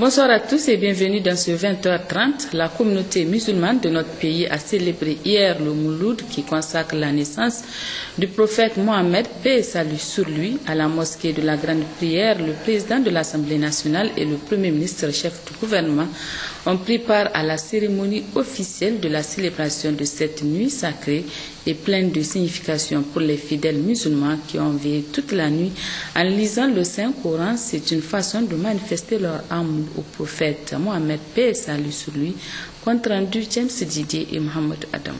Bonsoir à tous et bienvenue dans ce 20h30. La communauté musulmane de notre pays a célébré hier le Mouloud qui consacre la naissance du prophète Mohammed, paix et salut sur lui. À la mosquée de la Grande Prière, le président de l'Assemblée nationale et le premier ministre chef du gouvernement ont pris part à la cérémonie officielle de la célébration de cette nuit sacrée et pleine de signification pour les fidèles musulmans qui ont veillé toute la nuit en lisant le Saint-Coran. C'est une façon de manifester leur amour au prophète Mohammed, paix et salut sur lui. Compte rendu James Didier et Mohamed Adam.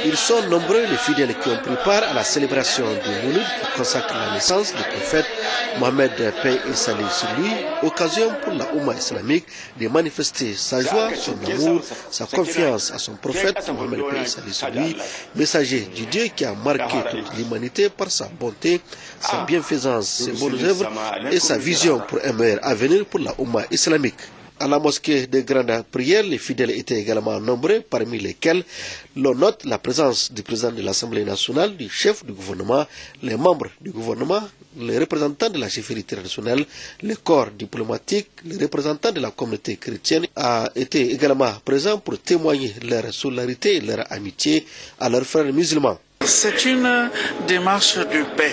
Ils sont nombreux les fidèles qui ont pris part à la célébration du Mouloud qui consacre la naissance du prophète Mohammed, paix et salut sur lui, occasion pour la Oumma islamique de manifester sa joie, son amour, sa confiance à son prophète Mohammed, paix et salut sur lui, messager du Dieu qui a marqué toute l'humanité par sa bonté, sa bienfaisance, ses bonnes œuvres et sa vision pour un meilleur avenir pour la Oumma islamique. À la mosquée de Grande Prière, les fidèles étaient également nombreux, parmi lesquels l'on note la présence du président de l'Assemblée nationale, du chef du gouvernement, les membres du gouvernement, les représentants de la chefferie traditionnelle, les corps diplomatiques, les représentants de la communauté chrétienne a été également présents pour témoigner leur solidarité et leur amitié à leurs frères musulmans. C'est une démarche de paix,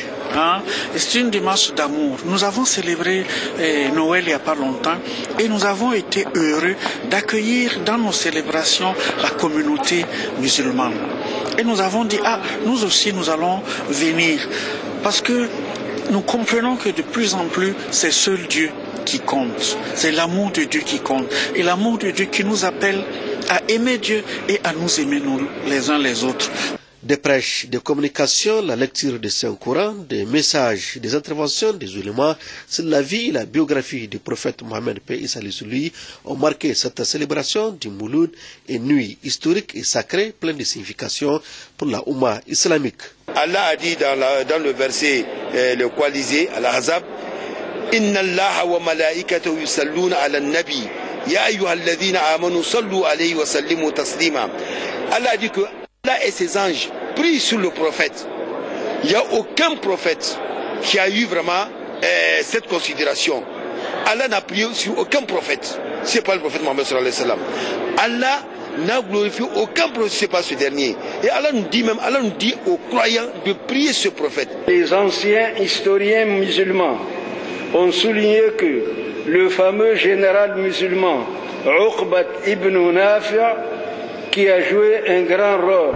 c'est une démarche d'amour. Nous avons célébré Noël il n'y a pas longtemps et nous avons été heureux d'accueillir dans nos célébrations la communauté musulmane. Et nous avons dit, nous aussi nous allons venir parce que nous comprenons que de plus en plus c'est seul Dieu qui compte. C'est l'amour de Dieu qui compte et l'amour de Dieu qui nous appelle à aimer Dieu et à nous aimer nous les uns les autres. Des prêches, des communications, la lecture du Saint-Coran, des messages, des interventions des ulémas sur la vie et la biographie du prophète Mohammed, paix et salut sur lui, ont marqué cette célébration du Mouloud, une nuit historique et sacrée, pleine de signification pour la Oumma islamique. Allah a dit dans le verset le coalisé, Al-Ahzab, Inna Allah wa malaikatahu yusalluna ala nabi, ya ayyuhalladhina amanu sallu alayhi wa sallimu taslima. Allah a dit que Allah et ses anges prient sur le prophète. Il n'y a aucun prophète qui a eu vraiment cette considération. Allah n'a prié sur aucun prophète. Ce n'est pas le prophète Mohammed sallallahu alayhi wa sallam. Allah n'a glorifié aucun prophète, ce n'est pas ce dernier. Et Allah nous dit aux croyants de prier ce prophète. Les anciens historiens musulmans ont souligné que le fameux général musulman Uqbat ibn Nafi', qui a joué un grand rôle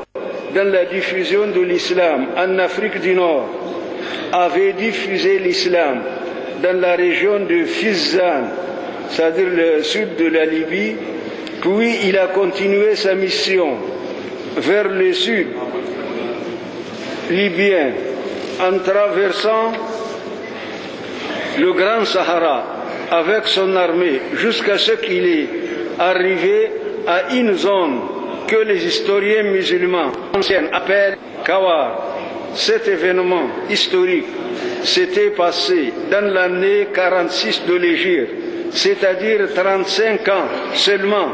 dans la diffusion de l'islam en Afrique du Nord, avait diffusé l'islam dans la région de Fizan, c'est-à-dire le sud de la Libye, puis il a continué sa mission vers le sud libyen en traversant le Grand Sahara avec son armée jusqu'à ce qu'il est arrivé à une zone que les historiens musulmans anciens appellent Kawar. Cet événement historique s'était passé dans l'année 46 de l'Hégire, c'est-à-dire 35 ans seulement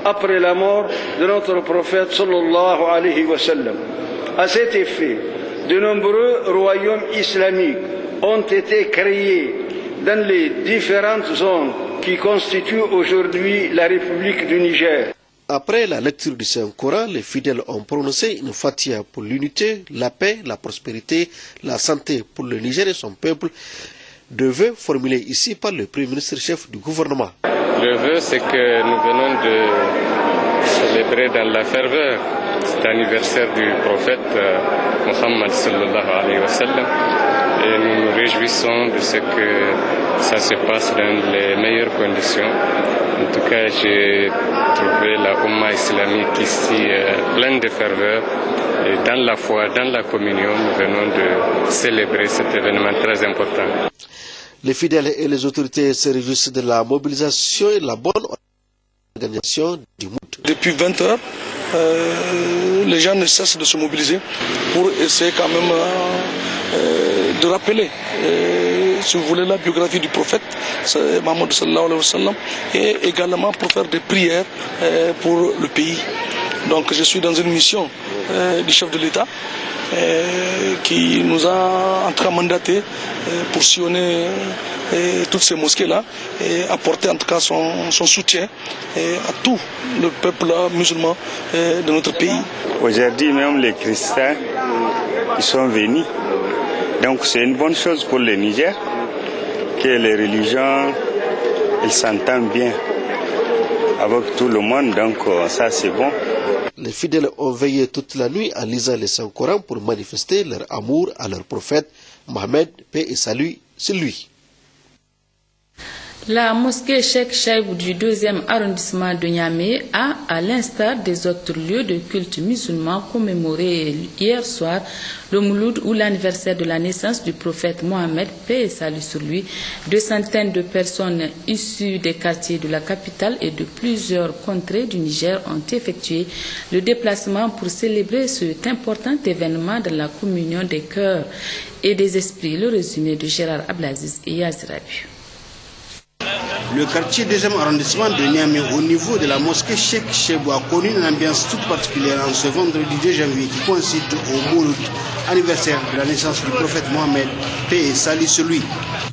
après la mort de notre prophète sallallahu alayhi wa sallam. À cet effet, de nombreux royaumes islamiques ont été créés dans les différentes zones qui constituent aujourd'hui la République du Niger. Après la lecture du Saint-Coran, les fidèles ont prononcé une fatia pour l'unité, la paix, la prospérité, la santé pour le Niger et son peuple. Deux vœux formulés ici par le Premier ministre chef du gouvernement. Le vœu, c'est que nous venons de célébrer dans la ferveur cet anniversaire du prophète Mohammed sallallahu alayhi wa sallam. Et nous nous réjouissons de ce que ça se passe dans les meilleures conditions. En tout cas, j'ai trouvé la Oumma islamique ici pleine de ferveur. Et dans la foi, dans la communion, nous venons de célébrer cet événement très important. Les fidèles et les autorités se réjouissent de la mobilisation et de la bonne organisation du Moud. Depuis 20 heures, les gens ne cessent de se mobiliser pour essayer quand même de rappeler, si vous voulez, la biographie du prophète Mohammed sallallahu alayhi wa sallam, et également pour faire des prières pour le pays. Donc je suis dans une mission du chef de l'État qui nous a en tout cas mandaté pour sillonner toutes ces mosquées-là et apporter en tout cas son soutien à tout le peuple musulman de notre pays. Aujourd'hui même les chrétiens ils sont venus, donc c'est une bonne chose pour le Niger que les religions ils s'entendent bien avec tout le monde, donc ça c'est bon. Les fidèles ont veillé toute la nuit en lisant les Saint-Coran pour manifester leur amour à leur prophète Mohammed, paix et salut sur lui. La mosquée Cheikh Chaibou du 2e arrondissement de Niamey a, à l'instar des autres lieux de culte musulmans, commémoré hier soir le Mouloud ou l'anniversaire de la naissance du prophète Mohammed, paix et salut sur lui. 200 de personnes issues des quartiers de la capitale et de plusieurs contrées du Niger ont effectué le déplacement pour célébrer cet important événement de la communion des cœurs et des esprits. Le résumé de Gérard Ablaziz et Yazrabi. Le quartier 2e arrondissement de Niamey, au niveau de la mosquée Cheikh Chaibou, a connu une ambiance toute particulière en ce vendredi 2 janvier qui coïncide au Mouloud, anniversaire de la naissance du prophète Mohammed, paix et salut sur lui.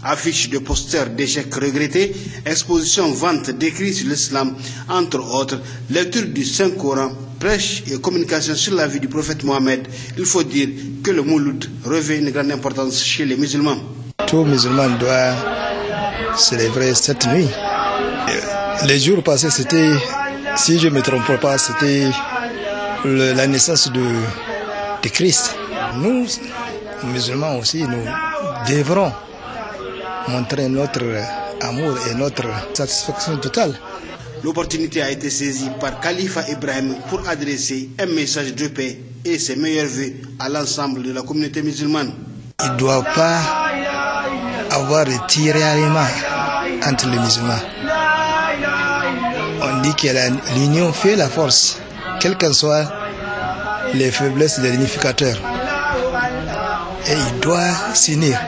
Affiches de posters d'échecs regrettés, exposition, vente d'écrits sur l'islam, entre autres, lecture du Saint-Coran, prêche et communication sur la vie du prophète Mohammed. Il faut dire que le Mouloud revêt une grande importance chez les musulmans. Tout musulman doit célébrer cette nuit. Les jours passés, c'était, si je ne me trompe pas, c'était la naissance de Christ. Nous, musulmans aussi, nous devrons montrer notre amour et notre satisfaction totale. L'opportunité a été saisie par Khalifa Ibrahim pour adresser un message de paix et ses meilleurs vœux à l'ensemble de la communauté musulmane. Il ne doit pas avoir de tiraillement entre les musulmans. On dit que l'union fait la force, quelles qu'en soient les faiblesses des unificateurs. Et il doit s'unir.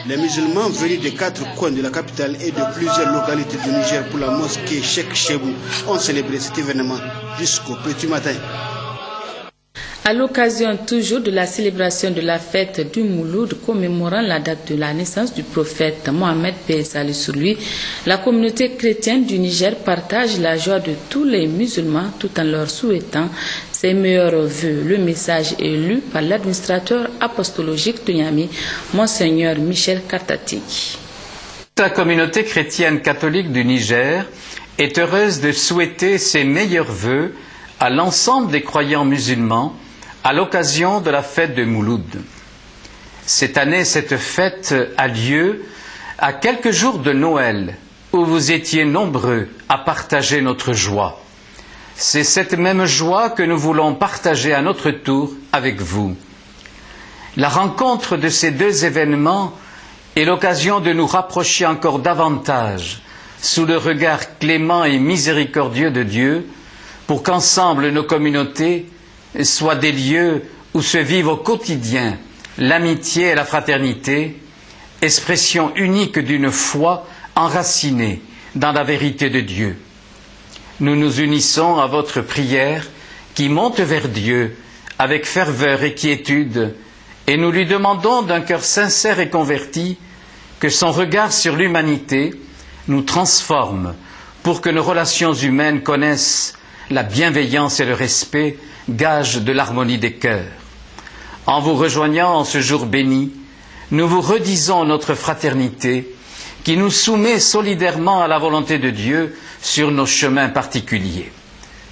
Les musulmans venus des 4 coins de la capitale et de plusieurs localités du Niger pour la mosquée Cheikh Chaibou ont célébré cet événement jusqu'au petit matin. À l'occasion toujours de la célébration de la fête du Mouloud commémorant la date de la naissance du prophète Mohammed, paix et salut sur lui, la communauté chrétienne du Niger partage la joie de tous les musulmans tout en leur souhaitant ses meilleurs vœux. Le message est lu par l'administrateur apostologique de Niamey, Monseigneur Michel Kartatik. La communauté chrétienne catholique du Niger est heureuse de souhaiter ses meilleurs vœux à l'ensemble des croyants musulmans à l'occasion de la fête de Mouloud. Cette année, cette fête a lieu à quelques jours de Noël, où vous étiez nombreux à partager notre joie. C'est cette même joie que nous voulons partager à notre tour avec vous. La rencontre de ces deux événements est l'occasion de nous rapprocher encore davantage sous le regard clément et miséricordieux de Dieu, pour qu'ensemble nos communautés soient des lieux où se vivent au quotidien l'amitié et la fraternité, expression unique d'une foi enracinée dans la vérité de Dieu. Nous nous unissons à votre prière qui monte vers Dieu avec ferveur et quiétude, et nous lui demandons d'un cœur sincère et converti que son regard sur l'humanité nous transforme pour que nos relations humaines connaissent la bienveillance et le respect, gage de l'harmonie des cœurs. En vous rejoignant en ce jour béni, nous vous redisons notre fraternité qui nous soumet solidairement à la volonté de Dieu sur nos chemins particuliers.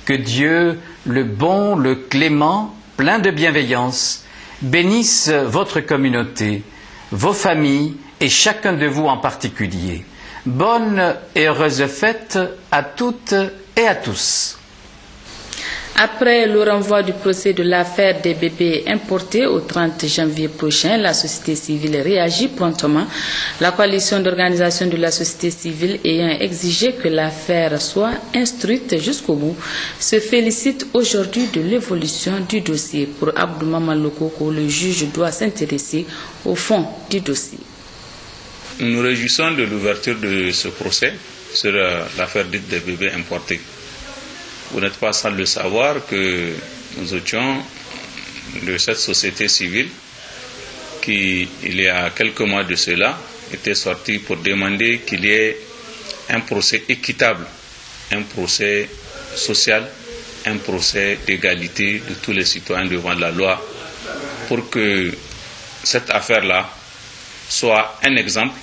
Que Dieu, le bon, le clément, plein de bienveillance, bénisse votre communauté, vos familles et chacun de vous en particulier. Bonne et heureuse fête à toutes et à tous. Après le renvoi du procès de l'affaire des bébés importés au 30 janvier prochain, la société civile réagit promptement. La coalition d'organisations de la société civile ayant exigé que l'affaire soit instruite jusqu'au bout, se félicite aujourd'hui de l'évolution du dossier. Pour Abdou Maman Lokoko, le juge doit s'intéresser au fond du dossier. Nous nous réjouissons de l'ouverture de ce procès sur l'affaire dite des bébés importés. Vous n'êtes pas sans le savoir que nous étions de cette société civile qui, il y a quelques mois de cela, était sorti pour demander qu'il y ait un procès équitable, un procès social, un procès d'égalité de tous les citoyens devant la loi, pour que cette affaire-là soit un exemple,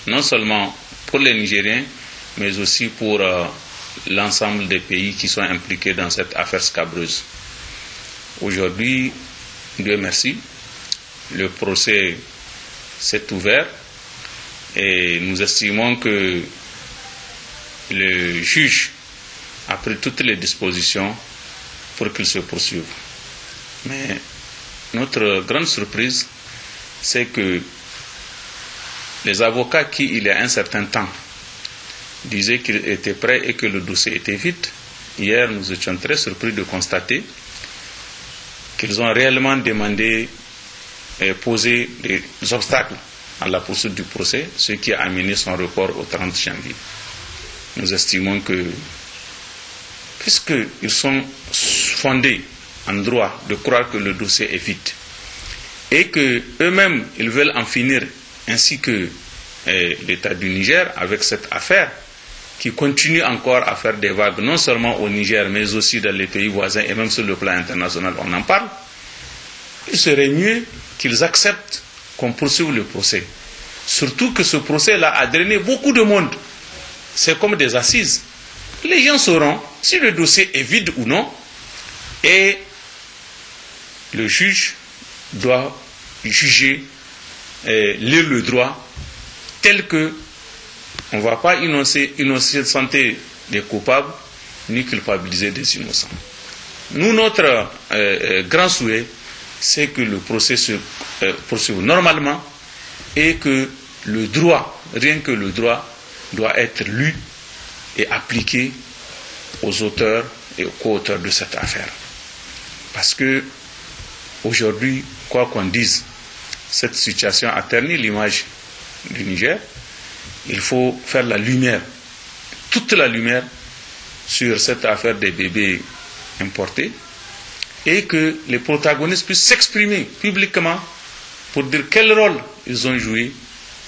non seulement pour les Nigériens, mais aussi pour l'ensemble des pays qui sont impliqués dans cette affaire scabreuse. Aujourd'hui, Dieu merci, le procès s'est ouvert et nous estimons que le juge a pris toutes les dispositions pour qu'il se poursuive. Mais notre grande surprise, c'est que les avocats qui, il y a un certain temps, disaient qu'ils étaient prêts et que le dossier était vide, hier nous étions très surpris de constater qu'ils ont réellement demandé et posé des obstacles à la poursuite du procès, ce qui a amené son report au 30 janvier. Nous estimons que, puisqu'ils sont fondés en droit de croire que le dossier est vide, et qu'eux-mêmes, ils veulent en finir, ainsi que l'État du Niger, avec cette affaire, qui continue encore à faire des vagues, non seulement au Niger, mais aussi dans les pays voisins, et même sur le plan international, on en parle, il serait mieux qu'ils acceptent qu'on poursuive le procès. Surtout que ce procès-là a drainé beaucoup de monde. C'est comme des assises. Les gens sauront si le dossier est vide ou non, et le juge doit juger, lire le droit tel que on ne va pas innocenter des coupables ni culpabiliser des innocents. Nous, notre grand souhait, c'est que le procès se poursuive normalement et que le droit, rien que le droit, doit être lu et appliqué aux auteurs et aux co-auteurs de cette affaire. Parce que aujourd'hui, quoi qu'on dise, cette situation a terni l'image du Niger. Il faut faire la lumière, toute la lumière, sur cette affaire des bébés importés et que les protagonistes puissent s'exprimer publiquement pour dire quel rôle ils ont joué,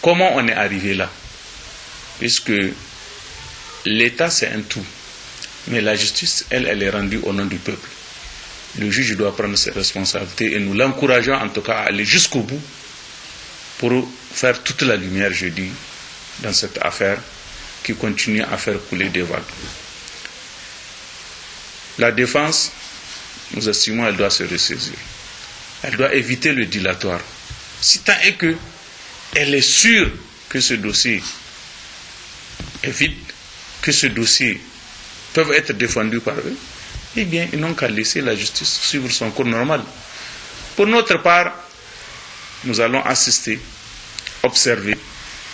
comment on est arrivé là. Puisque l'État, c'est un tout. Mais la justice, elle est rendue au nom du peuple. Le juge doit prendre ses responsabilités et nous l'encourageons en tout cas à aller jusqu'au bout pour faire toute la lumière, je dis, dans cette affaire qui continue à faire couler des vagues. La défense, nous estimons, elle doit se ressaisir. Elle doit éviter le dilatoire. Si tant est que elle est sûre que ce dossier est vide, que ce dossier peut être défendu par eux, eh bien, ils n'ont qu'à laisser la justice suivre son cours normal. Pour notre part, nous allons assister, observer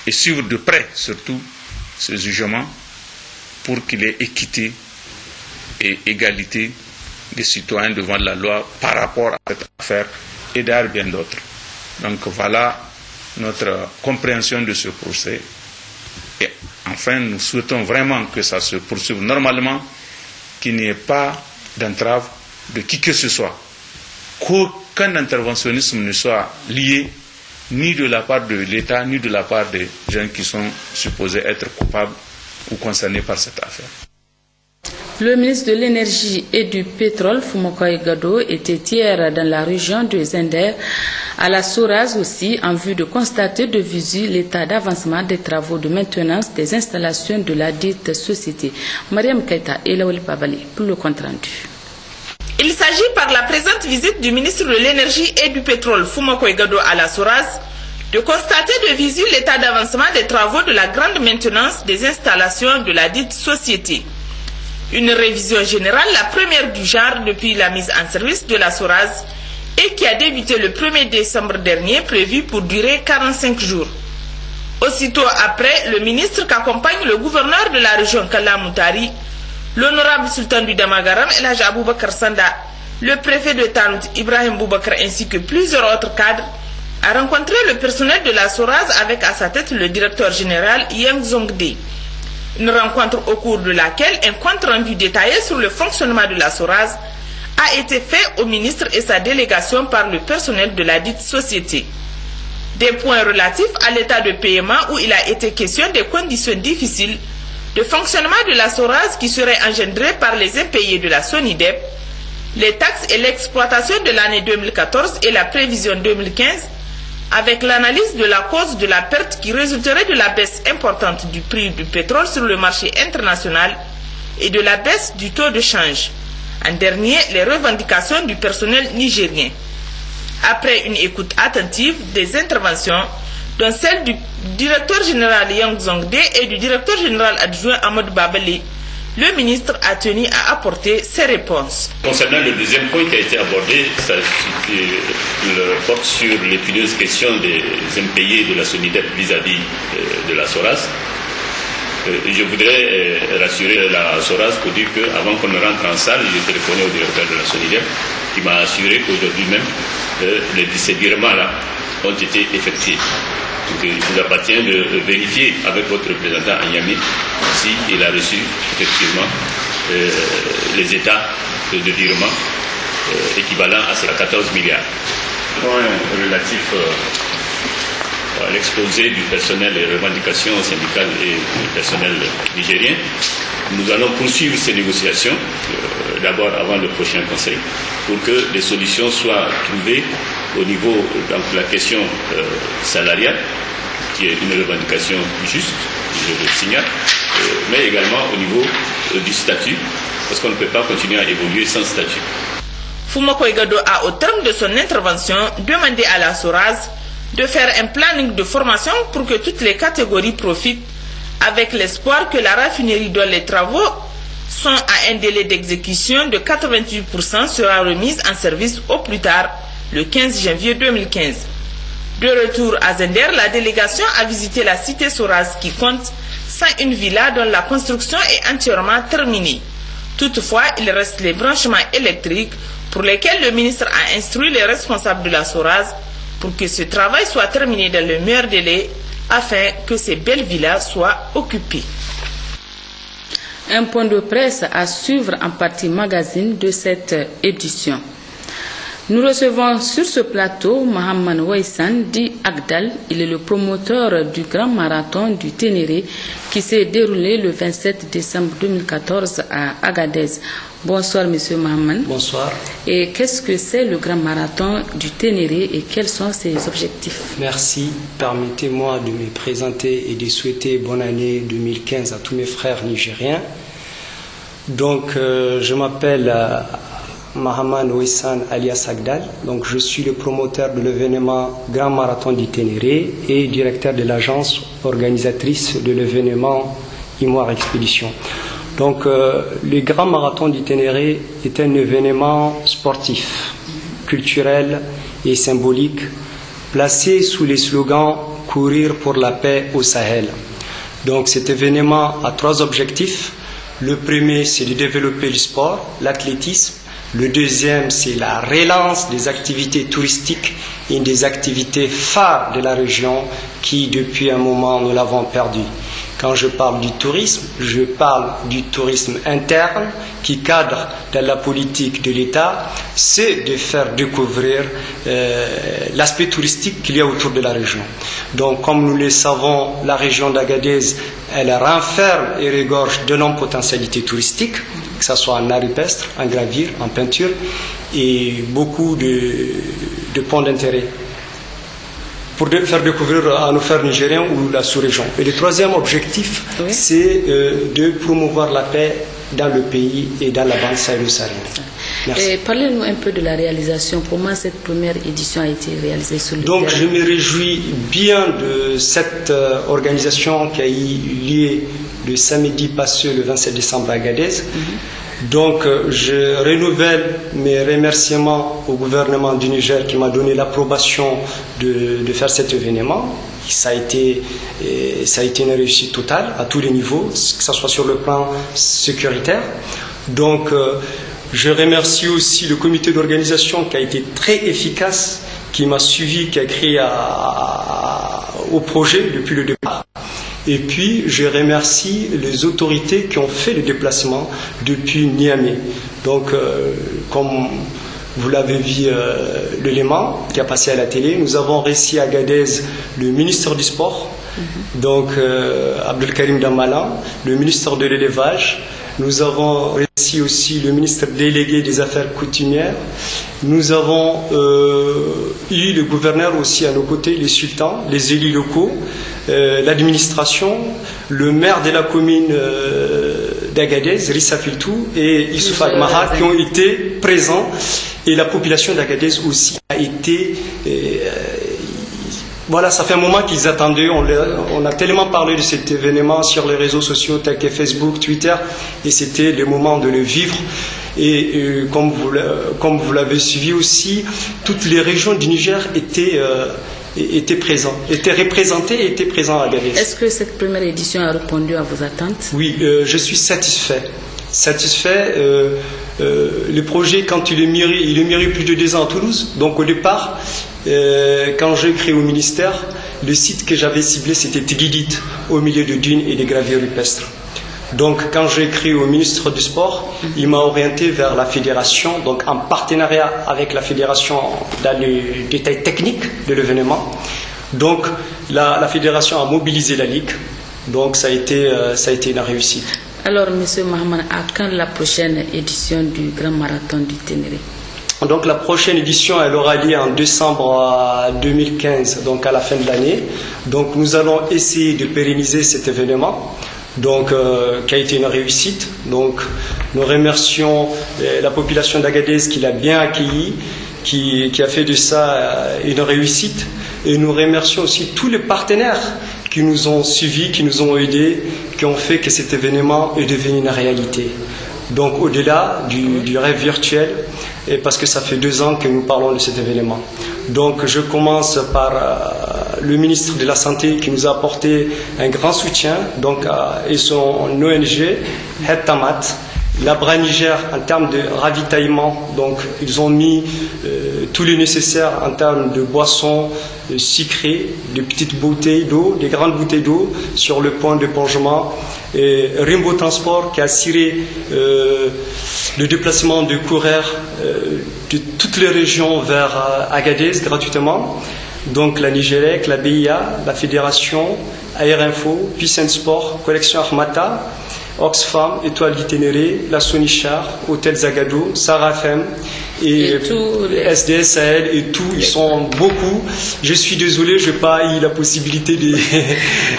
et suivre de près, surtout, ce jugement pour qu'il y ait équité et égalité des citoyens devant la loi par rapport à cette affaire et d'ailleurs bien d'autres. Donc voilà notre compréhension de ce procès. Et enfin, nous souhaitons vraiment que ça se poursuive normalement, qu'il n'y ait pas d'entrave de qui que ce soit, qu'aucun interventionnisme ne soit lié ni de la part de l'État, ni de la part des gens qui sont supposés être coupables ou concernés par cette affaire. Le ministre de l'Énergie et du Pétrole, Fumokoy Gado, était hier dans la région de Zender, à la Soraz aussi, en vue de constater de visu l'état d'avancement des travaux de maintenance des installations de la dite société. Mariam Keita et Lawel Babali pour le compte rendu. Il s'agit par la présente visite du ministre de l'Énergie et du Pétrole, Fumokoy Gado, à la Soraz, de constater de visu l'état d'avancement des travaux de la grande maintenance des installations de la dite société. Une révision générale, la première du genre depuis la mise en service de la Soraz et qui a débuté le 1er décembre dernier, prévu pour durer 45 jours. Aussitôt après, le ministre qu'accompagne le gouverneur de la région Kalla Moutari, l'honorable sultan du Damagaram El Hadj Aboubakar Sanda, le préfet de Tanout Ibrahim Boubacar ainsi que plusieurs autres cadres, a rencontré le personnel de la Soraz avec à sa tête le directeur général Yang Zongde. Une rencontre au cours de laquelle un compte rendu détaillé sur le fonctionnement de la Soraz a été fait au ministre et sa délégation par le personnel de la dite société. Des points relatifs à l'état de paiement où il a été question des conditions difficiles de fonctionnement de la SORAS qui seraient engendrées par les impayés de la SONIDEP, les taxes et l'exploitation de l'année 2014 et la prévision 2015, avec l'analyse de la cause de la perte qui résulterait de la baisse importante du prix du pétrole sur le marché international et de la baisse du taux de change. En dernier, les revendications du personnel nigérien. Après une écoute attentive des interventions, dont celle du directeur général Yang Zongde et du directeur général adjoint Ahmed Babali, le ministre a tenu à apporter ses réponses. Concernant le deuxième point qui a été abordé, ça porte sur l'épineuse question des impayés de la SONIDEP vis-à-vis de la SORAS. Je voudrais rassurer la SORAS pour dire qu'avant qu'on ne rentre en salle, j'ai téléphoné au directeur de la SONIDEP qui m'a assuré qu'aujourd'hui même, ces virements-là ont été effectués. Donc, il vous appartient de vérifier avec votre représentant à Niamey s'il a reçu effectivement les états de virement équivalents à ces 14 milliards. Point relatif à l'exposé du personnel et revendications syndicales et du personnel nigérien. Nous allons poursuivre ces négociations, d'abord avant le prochain conseil, pour que des solutions soient trouvées au niveau de la question salariale, qui est une revendication juste, je le signale, mais également au niveau du statut, parce qu'on ne peut pas continuer à évoluer sans statut. Fumako Igado a, au terme de son intervention, demandé à la SORAS de faire un planning de formation pour que toutes les catégories profitent, avec l'espoir que la raffinerie dont les travaux sont à un délai d'exécution de 88% sera remise en service au plus tard le 15 janvier 2015. De retour à Zender, la délégation a visité la cité SORAS qui compte 101 villas dont la construction est entièrement terminée. Toutefois, il reste les branchements électriques pour lesquels le ministre a instruit les responsables de la SORAS pour que ce travail soit terminé dans le meilleur délai afin que ces belles villas soient occupées. Un point de presse à suivre en partie magazine de cette édition. Nous recevons sur ce plateau Mohamed Waissan dit Agdal. Il est le promoteur du grand marathon du Ténéré qui s'est déroulé le 27 décembre 2014 à Agadez. Bonsoir Monsieur Mohamed. Bonsoir. Et qu'est-ce que c'est le grand marathon du Ténéré et quels sont ses objectifs? Merci. Permettez-moi de me présenter et de souhaiter bonne année 2015 à tous mes frères nigériens. Donc je m'appelle Mohamed Waissan alias Agdal. Donc je suis le promoteur de l'événement Grand Marathon du Ténéré et directeur de l'agence organisatrice de l'événement Imoire Expédition. Donc le Grand Marathon du Ténéré est un événement sportif, culturel et symbolique placé sous les slogans « Courir pour la paix au Sahel ». Donc cet événement a 3 objectifs. Le premier, c'est de développer le sport, l'athlétisme. Le deuxième, c'est la relance des activités touristiques et des activités phares de la région qui, depuis un moment, nous l'avons perdu. Quand je parle du tourisme, je parle du tourisme interne qui cadre dans la politique de l'État, c'est de faire découvrir l'aspect touristique qu'il y a autour de la région. Donc, comme nous le savons, la région d'Agadez, elle renferme et regorge d'énormes potentialités touristiques, que ce soit en art rupestre, en gravure, en peinture, et beaucoup de points d'intérêt pour faire découvrir à nos frères nigériens ou la sous-région. Et le troisième objectif, c'est de promouvoir la paix dans le pays et dans la bande sahélo-saharienne. Parlez-nous un peu de la réalisation. Comment cette première édition a été réalisée sur le Donc terrain? je me réjouis bien de cette organisation qui a eu lieu le samedi passé, le 27 décembre à Agadez. Donc je renouvelle mes remerciements au gouvernement du Niger qui m'a donné l'approbation de faire cet événement. Ça a été une réussite totale à tous les niveaux, que ce soit sur le plan sécuritaire. Donc je remercie aussi le comité d'organisation qui a été très efficace, qui m'a suivi, qui a créé au projet depuis le départ. Et puis, je remercie les autorités qui ont fait le déplacement depuis Niamey. Donc, comme vous l'avez vu, l'élément qui a passé à la télé. Nous avons reçu à Agadez le ministre du Sport, donc Abdelkarim Dambala, le ministre de l'Élevage. Nous avons reçu aussi le ministre délégué des Affaires coutumières. Nous avons eu le gouverneur aussi à nos côtés, les sultans, les élus locaux, l'administration, le maire de la commune d'Agadez, Rissa Filtou, et Issouf Agmara qui ont été présents. Et la population d'Agadez aussi a été... Voilà, ça fait un moment qu'ils attendaient. On a tellement parlé de cet événement sur les réseaux sociaux tels que Facebook, Twitter, et c'était le moment de le vivre. Et comme vous l'avez suivi aussi, toutes les régions du Niger étaient présentes, étaient représentées et étaient présentes à Agadez. Est-ce que cette première édition a répondu à vos attentes? Oui, je suis satisfait. Le projet, quand il est mûri plus de 2 ans à Toulouse, donc au départ, quand j'ai créé au ministère, le site que j'avais ciblé c'était Tigidit, au milieu de dunes et des gravures rupestres. Donc quand j'ai écrit au ministre du Sport, il m'a orienté vers la fédération, donc en partenariat avec la fédération dans les détails techniques de l'événement. Donc la fédération a mobilisé la ligue, donc ça a été une réussite. Alors, M. Mahaman, à quand la prochaine édition du Grand Marathon du Ténéré? Donc la prochaine édition, elle aura lieu en décembre 2015, donc à la fin de l'année. Donc nous allons essayer de pérenniser cet événement, donc qui a été une réussite. Donc nous remercions la population d'Agadez qui l'a bien accueilli, qui a fait de ça une réussite. Et nous remercions aussi tous les partenaires qui nous ont suivis, qui nous ont aidés, qui ont fait que cet événement est devenu une réalité. Donc au-delà du rêve virtuel, et parce que ça fait 2 ans que nous parlons de cet événement. Donc je commence par le ministre de la Santé qui nous a apporté un grand soutien, donc, et son ONG, Hettamat. La Bra Niger, en termes de ravitaillement, donc ils ont mis tout le nécessaire en termes de boissons sucrées, de petites bouteilles d'eau, des grandes bouteilles d'eau sur le point d'épongement. Et Rimbo Transport qui a assuré le déplacement de coureurs de toutes les régions vers Agadez gratuitement. Donc la Nigérec, la BIA, la Fédération, Air Info, Peace & Sport, Collection Armata, Oxfam, Étoile du Ténéré, la Sonichar, Hôtel Zagado, Sarah FM et SDS Sahel et tout, ils sont beaucoup. Je suis désolé, je n'ai pas eu la possibilité de...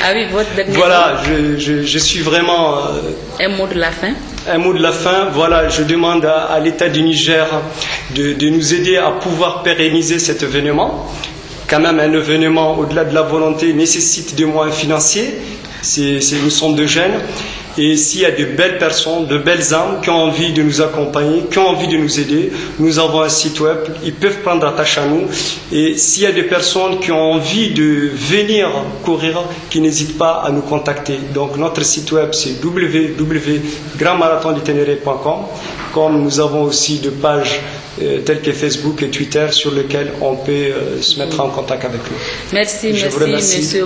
Ah oui, votre dernier voilà, je suis vraiment... Un mot de la fin? Un mot de la fin, voilà, je demande à l'État du Niger de nous aider à pouvoir pérenniser cet événement. Quand même, un événement, au-delà de la volonté, nécessite des moyens financiers. Nous sommes de jeunes. Et s'il y a de belles personnes, de belles âmes qui ont envie de nous accompagner, qui ont envie de nous aider, nous avons un site web, ils peuvent prendre attache à nous. Et s'il y a des personnes qui ont envie de venir courir, qui n'hésitent pas à nous contacter. Donc notre site web c'est www.grandmarathonditenere.com. Comme nous avons aussi des pages telles que Facebook et Twitter sur lesquelles on peut se mettre en contact avec nous. Merci, M.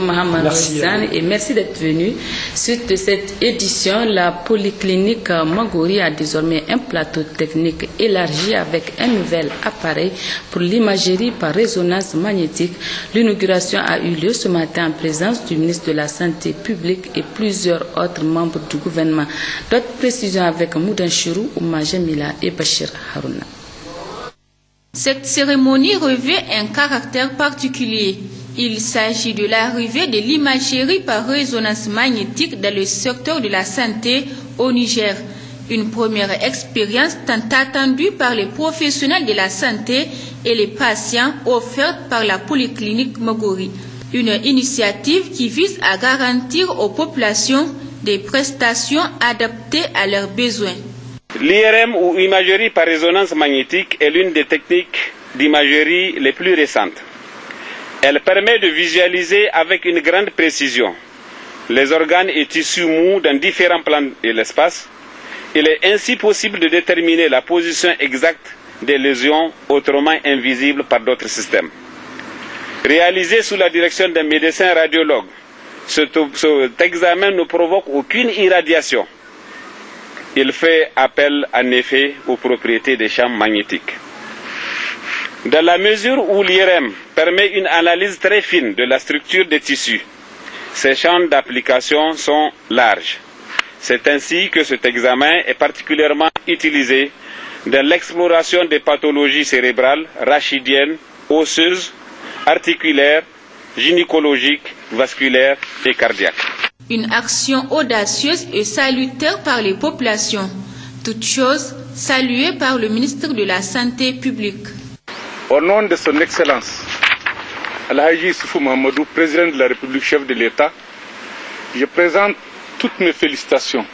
Mohamed Hassan, et merci d'être venu. Suite de cette édition, la polyclinique Magori a désormais un plateau technique élargi avec un nouvel appareil pour l'imagerie par résonance magnétique. L'inauguration a eu lieu ce matin en présence du ministre de la Santé publique et plusieurs autres membres du gouvernement. D'autres précisions avec Moudan Chirou, Ouma Jamila et Bachir Harouna. Cette cérémonie revêt un caractère particulier. Il s'agit de l'arrivée de l'imagerie par résonance magnétique dans le secteur de la santé au Niger. Une première expérience tant attendue par les professionnels de la santé et les patients offerte par la polyclinique Magori. Une initiative qui vise à garantir aux populations des prestations adaptées à leurs besoins. L'IRM ou imagerie par résonance magnétique est l'une des techniques d'imagerie les plus récentes. Elle permet de visualiser avec une grande précision les organes et tissus mous dans différents plans de l'espace. Il est ainsi possible de déterminer la position exacte des lésions autrement invisibles par d'autres systèmes. Réalisé sous la direction d'un médecin radiologue, cet examen ne provoque aucune irradiation. Il fait appel en effet aux propriétés des champs magnétiques. Dans la mesure où l'IRM permet une analyse très fine de la structure des tissus, ses champs d'application sont larges. C'est ainsi que cet examen est particulièrement utilisé dans l'exploration des pathologies cérébrales, rachidiennes, osseuses, articulaires, gynécologiques, vasculaires et cardiaques. Une action audacieuse et salutaire par les populations. Toute chose saluée par le ministre de la Santé publique. Au nom de son Excellence, Al-Haji Issoufou Mahamadou, président de la République, chef de l'État, je présente toutes mes félicitations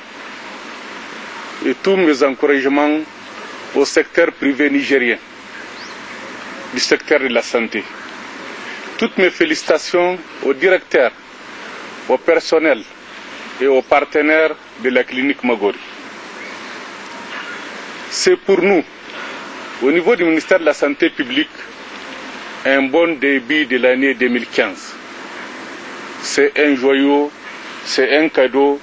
et tous mes encouragements au secteur privé nigérien, du secteur de la santé. Toutes mes félicitations aux directeurs, au personnel et aux partenaires de la clinique Magori. C'est pour nous, au niveau du ministère de la Santé publique, un bon début de l'année 2015. C'est un joyau, c'est un cadeau,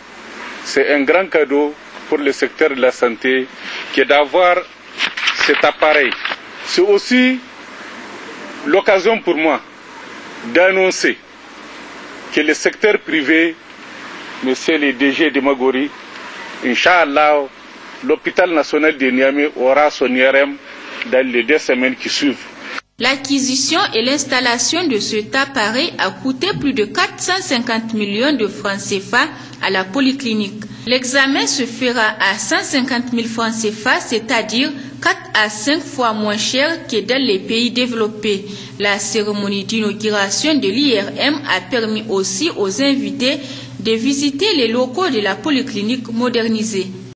c'est un grand cadeau pour le secteur de la santé que d'avoir cet appareil. C'est aussi l'occasion pour moi d'annoncer que le secteur privé, monsieur le DG de Magori, Inch'Allah, l'hôpital national de Niamey aura son IRM dans les 2 semaines qui suivent. L'acquisition et l'installation de cet appareil a coûté plus de 450 millions de francs CFA à la polyclinique. L'examen se fera à 150 000 francs CFA, c'est-à-dire 4 à 5 fois moins cher que dans les pays développés. La cérémonie d'inauguration de l'IRM a permis aussi aux invités de visiter les locaux de la polyclinique modernisée.